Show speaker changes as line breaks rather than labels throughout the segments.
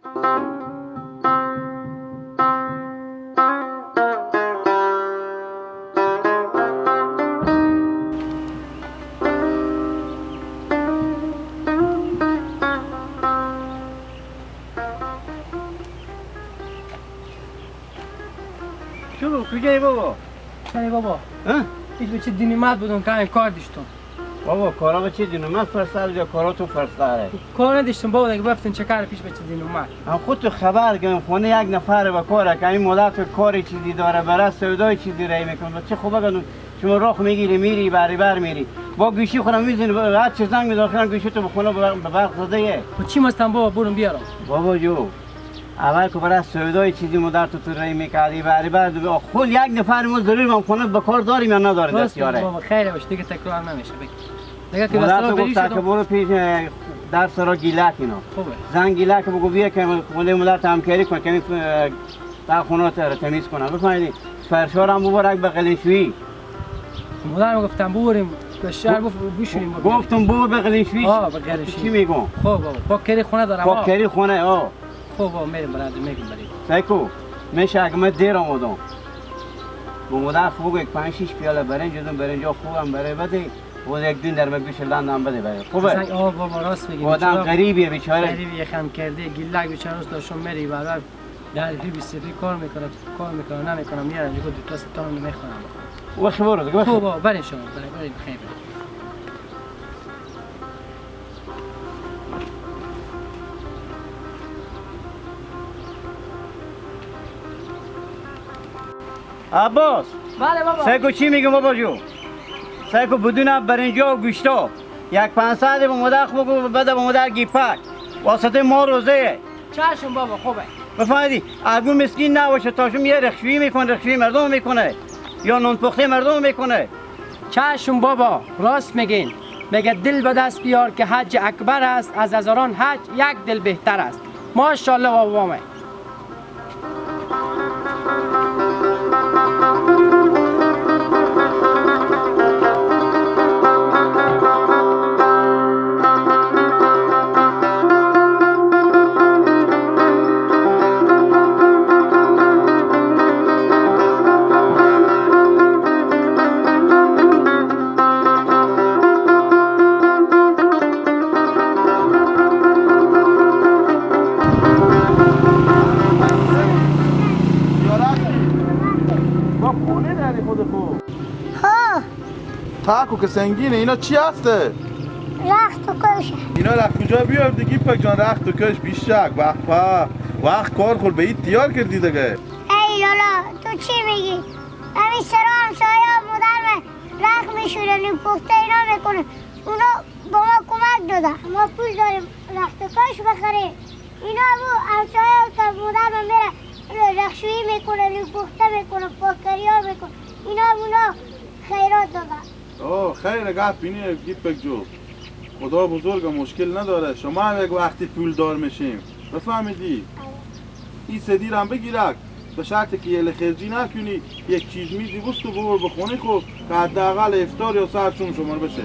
شو کجایی بابا؟
چه بابا؟
ها؟
هیچ به چه دینی مد بودن که این کار داشتم.
بابا کارا به چه دینو من فرستار یا کاراتو فرستاره؟
کار نداشتم بابا دیگه بفتن چه کار پیش به چه دینی مد.
هم خودتو خبر کنم خونه یک نفر با کاره که این مدت کاری چیزی داره برای سودای چیزی رای میکنه چه خوبه که شما راه میگیری میری بر میری با گوشی خودم میزنی هر چه زنگ میذارم گوشی تو به خونه به وقت زده
و چی مستم بابا برم بیارم.
بابا جو اول که برای سودای چیزی مدت تو رای میکردی بر خود یک نفر ما ضرور من خونه به کار داریم یا نداره دستیاره
بابا خیره باش دیگه تکرار نمیشه بگی. دیگه که
مدت
واسه
گفت که برو پیش درس را گیلک اینا
خوبه.
زنگ گیلک بگو بیا که خونه مدت همکاری کن که در خونه رو تمیز کنم بفهمیدی فرشار هم ببرک به قلنشویی
مدام گفتم بریم به شهر بشوریم
گفتم بور به قلنشویی
به قلنشویی
چی میگم
خب بابا پاکری خونه دارم
پاکری خونه
خب بابا میریم برادر میگم بریم
سایکو میشه اگه من دیر آمدم با مدر خوب یک 5 6 پیاله برنج دادم برنج خوبم برای بده و یک دین در مگوش لندن بده برای خوبه
بابا راست میگی
آدم غریبیه بیچاره
غریبی یخم کرده گیلک بیچاره است داشتم میری بعد در ری سری کار میکنه نمیکنه میاره دیگه دو تا ستان نمیخونم
و خبر دیگه
خب بابا بریم شما بریم خیر
عباس
بله بابا
سایکو چی میگم بابا جو سایکو بدون برنجا و گوشتا یک 500 به مدر خوب بگو بده به مدر گیپک واسطه ما روزه
چشم بابا خوبه
بفهمیدی اگه مسکین نباشه تاشم یه رخشویی میکنه رخشویی مردم میکنه یا نون پخته مردم میکنه
چشم بابا راست میگین میگه دل به دست بیار که حج اکبر است از هزاران حج یک دل بهتر است ماشاءالله بابا من
تاکو که سنگینه اینا چی هسته؟
رخت و کش
اینا رخت کجا بیار دیگه پک جان رخت و کش بیشک وقت کار خور به این تیار کردی دیگه
ای لالا تو چی میگی؟ همین سرا همسایه مادرم رخت میشونه نیم پخته اینا میکنه اونا با ما کمک دادن ما پول داریم رخت و کش بخریم اینا همسایه که مادرم میره رخشویی میکنه نیم پخته میکنه پاکری ها میکنه اینا اونا خیرات دادن
خیر گفت بینی گیپک جو خدا بزرگ مشکل نداره شما هم یک وقتی پول دار میشیم بفهمیدی؟ این سدیر هم بگیرک به شرطی که یه خرجی نکنی یک چیز میزی بست و ببر بخونی خب که حداقل افطار یا سحر چون شما بشه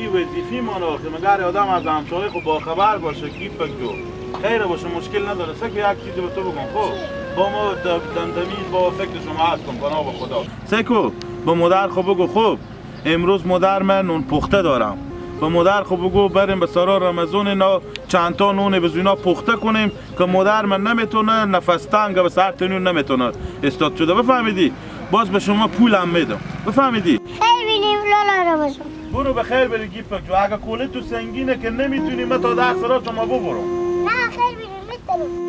وظیفی مانا که مگر آدم از همسایه خب باخبر باشه گیپک جو خیره باشه مشکل نداره سکو یک چیزی به تو بگم خب با ما دندمی با فکر شما هستم بنا به خدا سکو با مادر خب بگو خب امروز مادر من نون پخته دارم با مادر خب بگو بریم به سرا رمضان اینا چند تا نون بزوینا پخته کنیم که مادر من نمیتونه نفس تنگ به سر تنون نمیتونه استاد شده بفهمیدی باز به شما پولم میدم بفهمیدی
خیر بینیم لالا رمضان
برو به خیر بری گیپک جو اگه کوله تو سنگینه که نمیتونی من تا ده سرا شما ببرم
نه خیر بینیم میتونم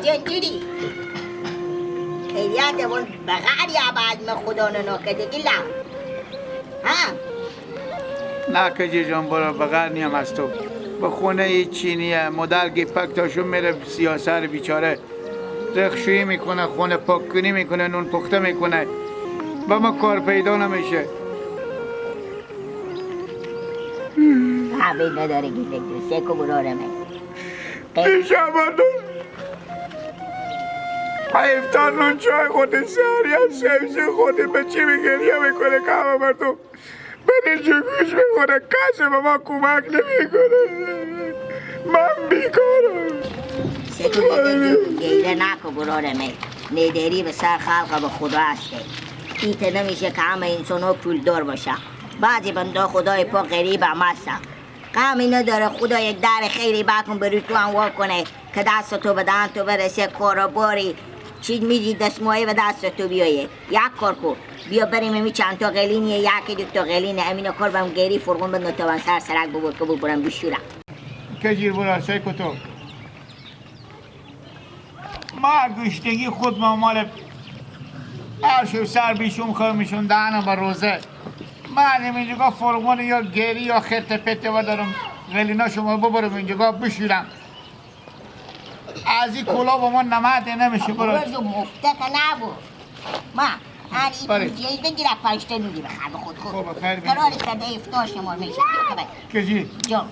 جان جوری خیلیت اون بغیر یا بعد من خدا نو کده گلا ها
نه کجی جان برو بغیر نیم از تو به خونه چینیه مادر گیپک تاشون میره سیاسر بیچاره رخشویی میکنه خونه پاک کنی میکنه نون پخته میکنه با ما کار پیدا نمیشه
عبید نداره گیلک دو سکو براره من
پیشم ایفتار نون چای خود سهری از سبزی خودی به چی میگریه میکنه که همه مردم بری جو گوش میکنه کسی به ما کمک نمیکنه من بیکارم
سکو گیره نکو براره من نداری به سر خلق به خدا هسته ایت نمیشه که همه انسان ها پول دار باشه بعضی بنده خدای پا غریب هم هستن قمی نداره خدا یک در خیری بکن بروی تو هم کنه که دست تو به دهن تو برسه کارا باری چیز میزی دستمایی به دست تو بیایه یک کار کن بیا بریم امی چند تا غلینیه یکی دو تا غلینه امینو کار بهم گیری فرغون بند نتوان سر سرک ببور که برم بشورم
کجیر برا سیکو تو ما گشتگی خود ما مال هرشو سر بیشون خواهمیشون دهنم با روزه من اینجا فرغون یا گیری یا خرت پته و دارم غلینا شما ببرم اینجا بشورم از این کلا با ما نمده نمیشه برو
برو مفته که نبود ما هر این جیز بگیره پشته میگیره خب خود
خوب خیر بینی
قرار سده افتار شما میشه
کجی
جان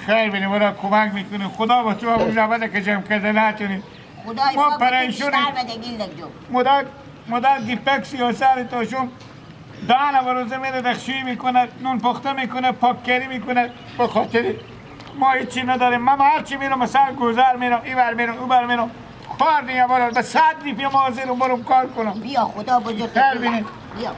خیر بینی برا کمک میکنی خدا با تو همون نبده که جمع کرده نتونی
خدای
ما
ما
پرنشونی
بده گیلدک جو
مدر گیپک سیاسر توشون دانه بروزه میره دخشویی میکنه نون پخته میکنه پاککاری میکنه به خاطر ما هیچی نداریم من هرچی میرم مثلا گذر میرم ایور میرم اوبر میرم کار نیم برام به 100 نیپی مازی رو برم کار کنم
بیا خدا بزرگ
خیر بینید
بیا